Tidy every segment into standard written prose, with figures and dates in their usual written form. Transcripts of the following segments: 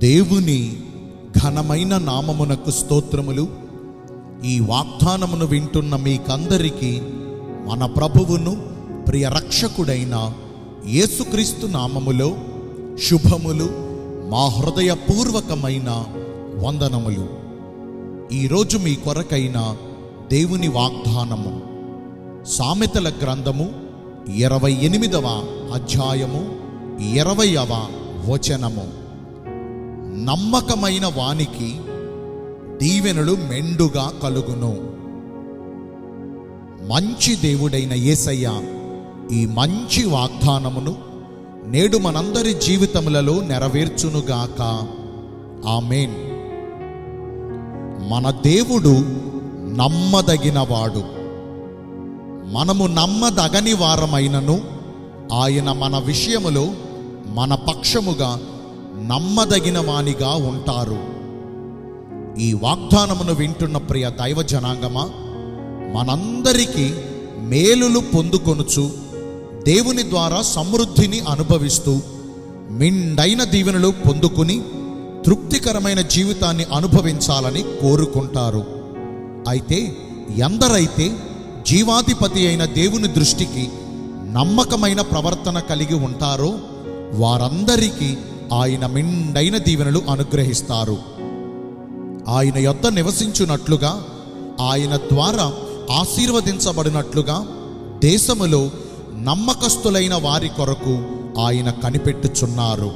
దేవుని ఘనమైన నామమునకు స్తోత్రములు. ఈ వాగ్దానమును వింటున్న మీకందరికీ మన ప్రభువును ప్రియ రక్షకుడైన యేసుక్రీస్తు నామములో శుభములు, మా హృదయపూర్వకమైన వందనములు. ఈరోజు మీ కొరకైన దేవుని వాగ్దానము సామెతల గ్రంథము 28వ అధ్యాయము 20వ వచనము. నమ్మకమైన వానికి దీవెనలు మెండుగా కలుగును. మంచి దేవుడైన యేసయ్య ఈ మంచి వాగ్దానమును నేడు మనందరి జీవితములలో నెరవేర్చునుగాక. ఆమేన్. మన దేవుడు నమ్మదగినవాడు. మనము నమ్మదగని వారమైనను ఆయన మన విషయములో మన పక్షముగా నమ్మదగిన వానిగా ఉంటారు. ఈ వాగ్దానమును వింటున్న ప్రియ దైవ జనాంగమా, మనందరికీ మేలులు పొందుకొనుచు దేవుని ద్వారా సమృద్ధిని అనుభవిస్తూ మిండైన దీవెనలు పొందుకుని తృప్తికరమైన జీవితాన్ని అనుభవించాలని కోరుకుంటారు. అయితే ఎందరైతే జీవాధిపతి అయిన దేవుని దృష్టికి నమ్మకమైన ప్రవర్తన కలిగి ఉంటారో వారందరికీ ఆయన మిండైన దీవెనలు అనుగ్రహిస్తారు. ఆయన యొద్ద నివసించున్నట్లుగా, ఆయన ద్వారా ఆశీర్వదించబడినట్లుగా దేశములో నమ్మకస్తులైన వారి కొరకు ఆయన కనిపెట్టుచున్నారు.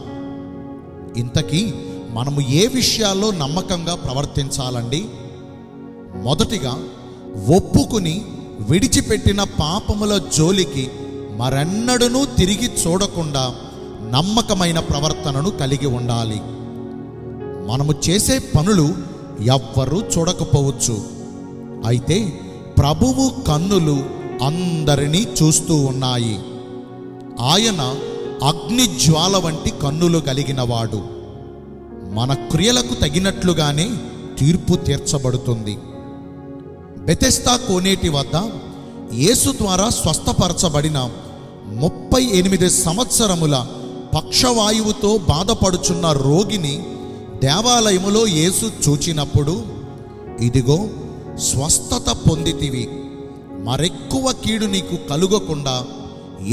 ఇంతకీ మనము ఏ విషయాల్లో నమ్మకంగా ప్రవర్తించాలండి? మొదటిగా, ఒప్పుకుని విడిచిపెట్టిన పాపముల జోలికి మరెన్నడూ తిరిగి చూడకుండా నమ్మకమైన ప్రవర్తనను కలిగి ఉండాలి. మనము చేసే పనులు ఎవ్వరూ చూడకపోవచ్చు, అయితే ప్రభువు కన్నులు అందరినీ చూస్తూ ఉన్నాయి. ఆయన అగ్నిజ్వాల వంటి కన్నులు కలిగినవాడు. మన క్రియలకు తగినట్లుగానే తీర్పు తీర్చబడుతుంది. బెతెస్దా కోనేటి వద్ద యేసు ద్వారా స్వస్థపరచబడిన 38 సంవత్సరముల పక్షవాయువుతో బాధపడుచున్న రోగిని దేవాలయములో యేసు చూచినప్పుడు, ఇదిగో స్వస్థత పొందితివి, మరెక్కువ కీడు నీకు కలుగకుండా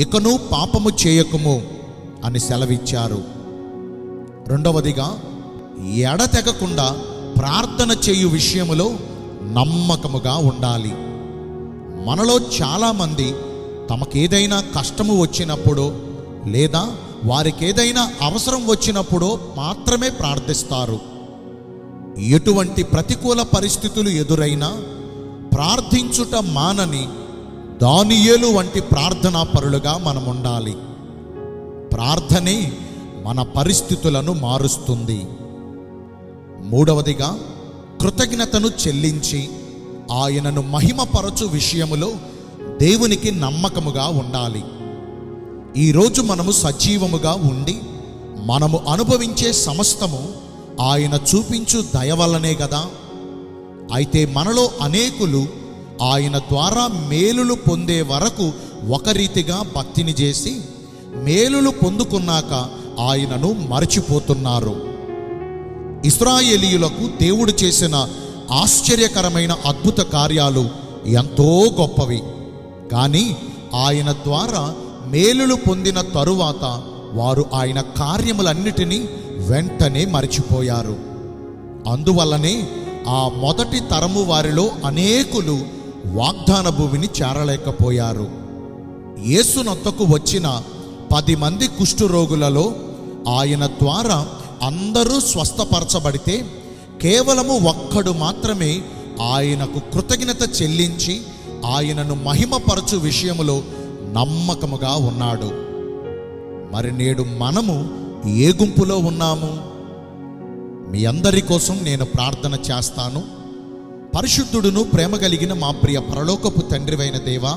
ఇకను పాపము చేయకుము అని సెలవిచ్చారు. రెండవదిగా, ఎడతెగకుండా ప్రార్థన చేయు విషయములో నమ్మకముగా ఉండాలి. మనలో చాలామంది తమకేదైనా కష్టము వచ్చినప్పుడో లేదా వారికేదైనా అవసరం వచ్చినప్పుడో మాత్రమే ప్రార్థిస్తారు. ఎటువంటి ప్రతికూల పరిస్థితులు ఎదురైనా ప్రార్థించుట మానని దానియేలు వంటి ప్రార్థనా పరులుగా మనం ఉండాలి. ప్రార్థనే మన పరిస్థితులను మారుస్తుంది. మూడవదిగా, కృతజ్ఞతను చెల్లించి ఆయనను మహిమపరచు విషయములో దేవునికి నమ్మకముగా ఉండాలి. ఈరోజు మనము సజీవముగా ఉండి మనము అనుభవించే సమస్తము ఆయన చూపించు దయ వల్లనే కదా. అయితే మనలో అనేకులు ఆయన ద్వారా మేలులు పొందే వరకు ఒక రీతిగా భక్తిని చేసి మేలులు పొందుకున్నాక ఆయనను మరచిపోతున్నారు. ఇశ్రాయేలీయులకు దేవుడు చేసిన ఆశ్చర్యకరమైన అద్భుత కార్యాలు ఎంతో గొప్పవి. కానీ ఆయన ద్వారా మేలులు పొందిన తరువాత వారు ఆయన కార్యములన్నిటినీ వెంటనే మరిచిపోయారు. అందువల్లనే ఆ మొదటి తరము వారిలో అనేకులు వాగ్దాన భూమిని చేరలేకపోయారు. యేసునొద్దకు వచ్చిన 10 మంది కుష్ఠరోగులలో ఆయన ద్వారా అందరూ స్వస్థపరచబడితే కేవలము ఒక్కడు మాత్రమే ఆయనకు కృతజ్ఞత చెల్లించి ఆయనను మహిమపరచు విషయములో నమ్మకముగా ఉన్నాడు. మరి నేడు మనము ఏ గుంపులో ఉన్నాము? మీ అందరి కోసం నేను ప్రార్థన చేస్తాను. పరిశుద్ధుడును ప్రేమ కలిగిన మా ప్రియ పరలోకపు తండ్రివైన దేవా,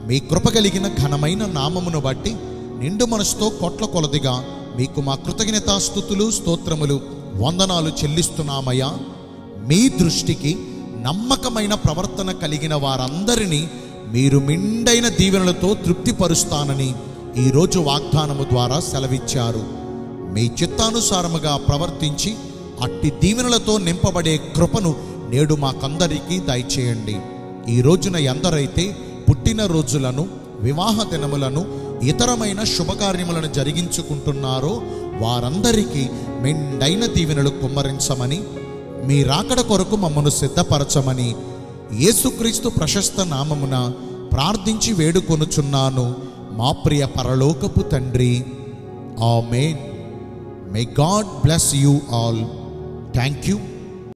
మీ కృప కలిగిన ఘనమైన నామమును బట్టి నిండు మనసుతో కోట్ల కొలదిగా మీకు మా కృతజ్ఞతాస్తుతులు, స్తోత్రములు, వందనాలు చెల్లిస్తున్నామయ్యా. మీ దృష్టికి నమ్మకమైన ప్రవర్తన కలిగిన వారందరినీ మీరు మిండైన దీవెనలతో తృప్తిపరుస్తానని ఈరోజు వాగ్దానము ద్వారా సెలవిచ్చారు. మీ చిత్తానుసారముగా ప్రవర్తించి అట్టి దీవెనలతో నింపబడే కృపను నేడు మాకందరికీ దయచేయండి. ఈ రోజున ఎందరైతే పుట్టినరోజులను, వివాహ దినములను, ఇతరమైన శుభకార్యములను జరిగించుకుంటున్నారో వారందరికీ మెండైన దీవెనలు కుమ్మరించమని, మీ రాకడ కొరకు మమ్మను సిద్ధపరచమని యేసుక్రీస్తు ప్రశస్త నామమున ప్రార్థించి వేడుకొనుచున్నాను మా ప్రియ పరలోకపు తండ్రి. ఆమేన్. May God bless you all. Thank you.